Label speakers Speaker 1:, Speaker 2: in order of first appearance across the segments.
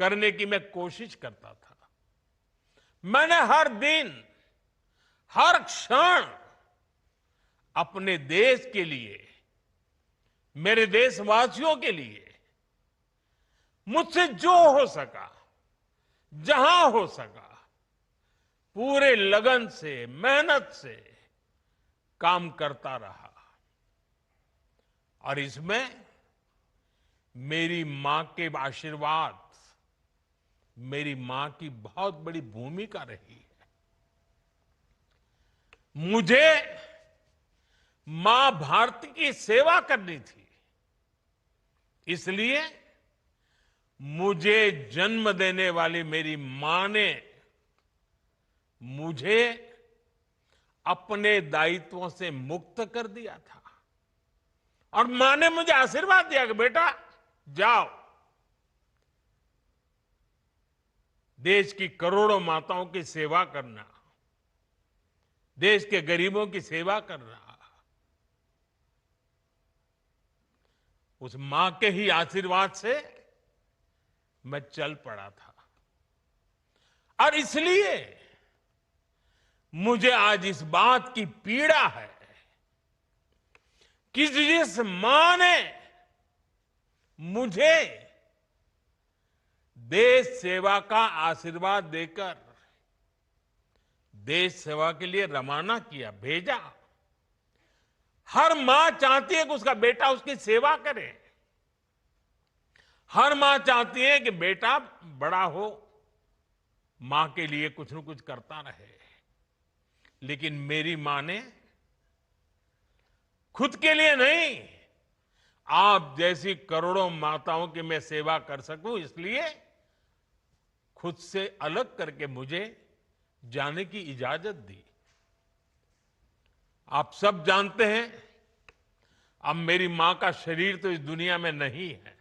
Speaker 1: करने की मैं कोशिश करता था। मैंने हर दिन, हर क्षण अपने देश के लिए, मेरे देशवासियों के लिए मुझसे जो हो सका, जहां हो सका, पूरे लगन से, मेहनत से काम करता रहा। और इसमें मेरी मां के आशीर्वाद, मेरी मां की बहुत बड़ी भूमिका रही है। मुझे मां भारती की सेवा करनी थी, इसलिए मुझे जन्म देने वाली मेरी मां ने मुझे अपने दायित्वों से मुक्त कर दिया था। और मां ने मुझे आशीर्वाद दिया कि बेटा जाओ, देश की करोड़ों माताओं की सेवा करना, देश के गरीबों की सेवा करना। उस मां के ही आशीर्वाद से मैं चल पड़ा था। और इसलिए मुझे आज इस बात की पीड़ा है कि जिस मां ने मुझे देश सेवा का आशीर्वाद देकर देश सेवा के लिए रवाना किया, भेजा, हर मां चाहती है कि उसका बेटा उसकी सेवा करे। हर मां चाहती है कि बेटा बड़ा हो, मां के लिए कुछ न कुछ करता रहे। लेकिन मेरी मां ने खुद के लिए नहीं, आप जैसी करोड़ों माताओं की मैं सेवा कर सकूं, इसलिए खुद से अलग करके मुझे जाने की इजाजत दी। आप सब जानते हैं, अब मेरी मां का शरीर तो इस दुनिया में नहीं है।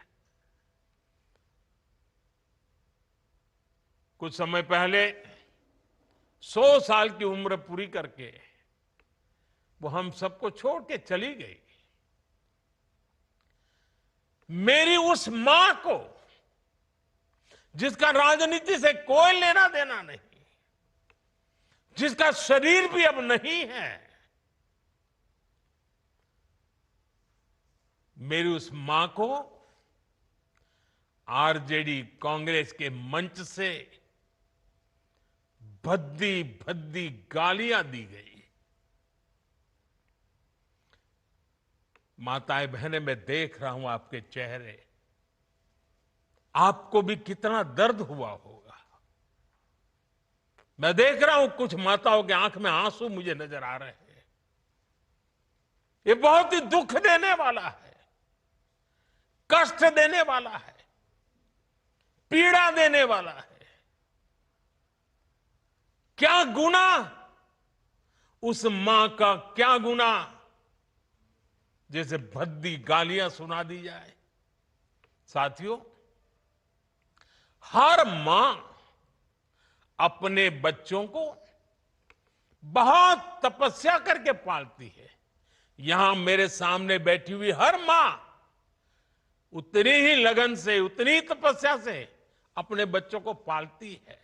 Speaker 1: कुछ समय पहले 100 साल की उम्र पूरी करके वो हम सबको छोड़ के चली गई। मेरी उस मां को, जिसका राजनीति से कोई लेना देना नहीं, जिसका शरीर भी अब नहीं है, मेरी उस मां को आरजेडी कांग्रेस के मंच से भद्दी भद्दी गालियां दी गई। माताएं बहनें, मैं देख रहा हूं आपके चेहरे, आपको भी कितना दर्द हुआ होगा। मैं देख रहा हूं कुछ माताओं के आंख में आंसू मुझे नजर आ रहे हैं। ये बहुत ही दुख देने वाला है, कष्ट देने वाला है, पीड़ा देने वाला है। क्या गुनाह उस मां का, क्या गुनाह जैसे भद्दी गालियां सुना दी जाए। साथियों, हर मां अपने बच्चों को बहुत तपस्या करके पालती है। यहां मेरे सामने बैठी हुई हर मां उतनी ही लगन से, उतनी ही तपस्या से अपने बच्चों को पालती है।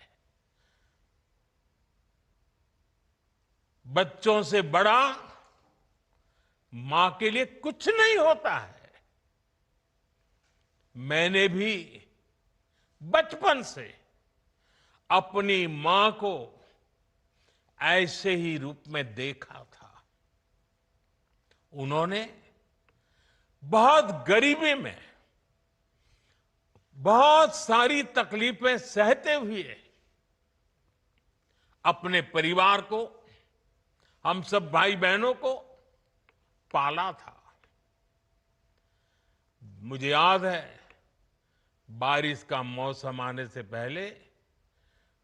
Speaker 1: बच्चों से बड़ा मां के लिए कुछ नहीं होता है। मैंने भी बचपन से अपनी मां को ऐसे ही रूप में देखा था। उन्होंने बहुत गरीबी में, बहुत सारी तकलीफें सहते हुए अपने परिवार को, हम सब भाई बहनों को पाला था। मुझे याद है, बारिश का मौसम आने से पहले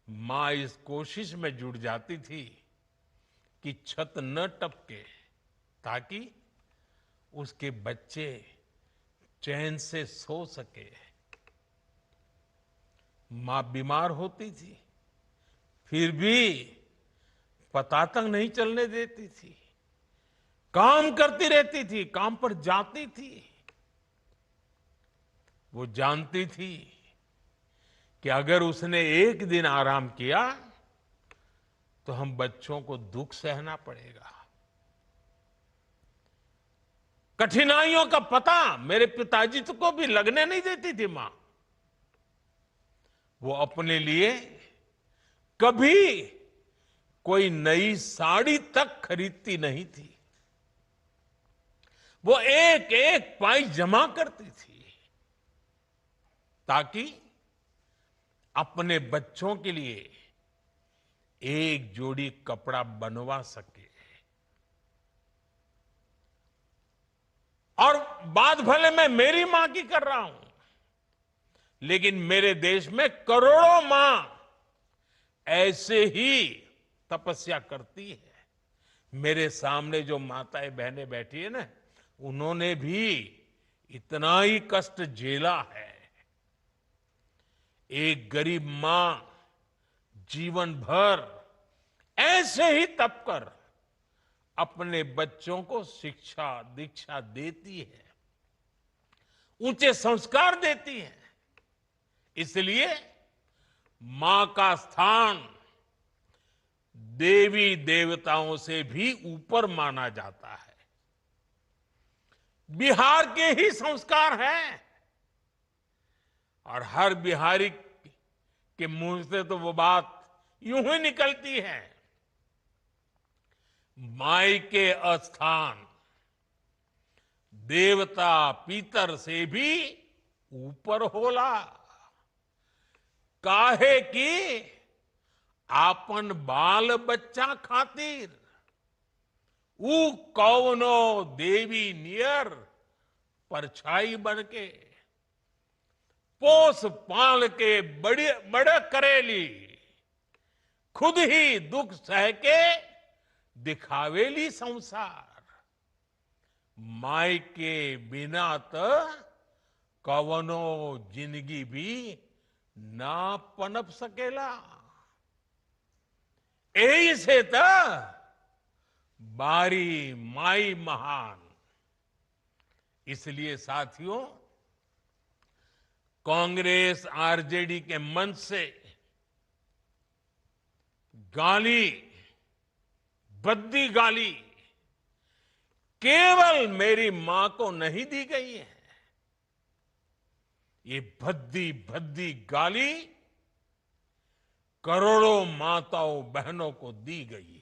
Speaker 1: मां इस कोशिश में जुट जाती थी कि छत न टपके, ताकि उसके बच्चे चैन से सो सके। मां बीमार होती थी, फिर भी पता तक नहीं चलने देती थी, काम करती रहती थी, काम पर जाती थी। वो जानती थी कि अगर उसने एक दिन आराम किया तो हम बच्चों को दुख सहना पड़ेगा। कठिनाइयों का पता मेरे पिताजी को भी लगने नहीं देती थी मां। वो अपने लिए कभी कोई नई साड़ी तक खरीदती नहीं थी। वो एक एक पाई जमा करती थी ताकि अपने बच्चों के लिए एक जोड़ी कपड़ा बनवा सके। और बात भले मैं मेरी मां की कर रहा हूं, लेकिन मेरे देश में करोड़ों मां ऐसे ही तपस्या करती है। मेरे सामने जो माताएं बहनें बैठी है ना, उन्होंने भी इतना ही कष्ट झेला है। एक गरीब मां जीवन भर ऐसे ही तप कर अपने बच्चों को शिक्षा दीक्षा देती है, ऊंचे संस्कार देती है। इसलिए मां का स्थान देवी देवताओं से भी ऊपर माना जाता है। बिहार के ही संस्कार हैं और हर बिहारी के मुंह से तो वो बात यूं ही निकलती है, माई के अस्थान देवता पितर से भी ऊपर होला। काहे की आपन बाल बच्चा खातिर ऊ कौनो देवी नियर परछाई बनके पोस पाल के बड़े करेली, खुद ही दुख सह के दिखावेली संसार। माई के बिना तो कवनो जिंदगी भी ना पनप सकेला। यही से तो बारी माई महान। इसलिए साथियों, कांग्रेस आरजेडी के मंच से गाली, भद्दी गाली केवल मेरी मां को नहीं दी गई है, ये भद्दी भद्दी गाली करोड़ों माताओं बहनों को दी गई है।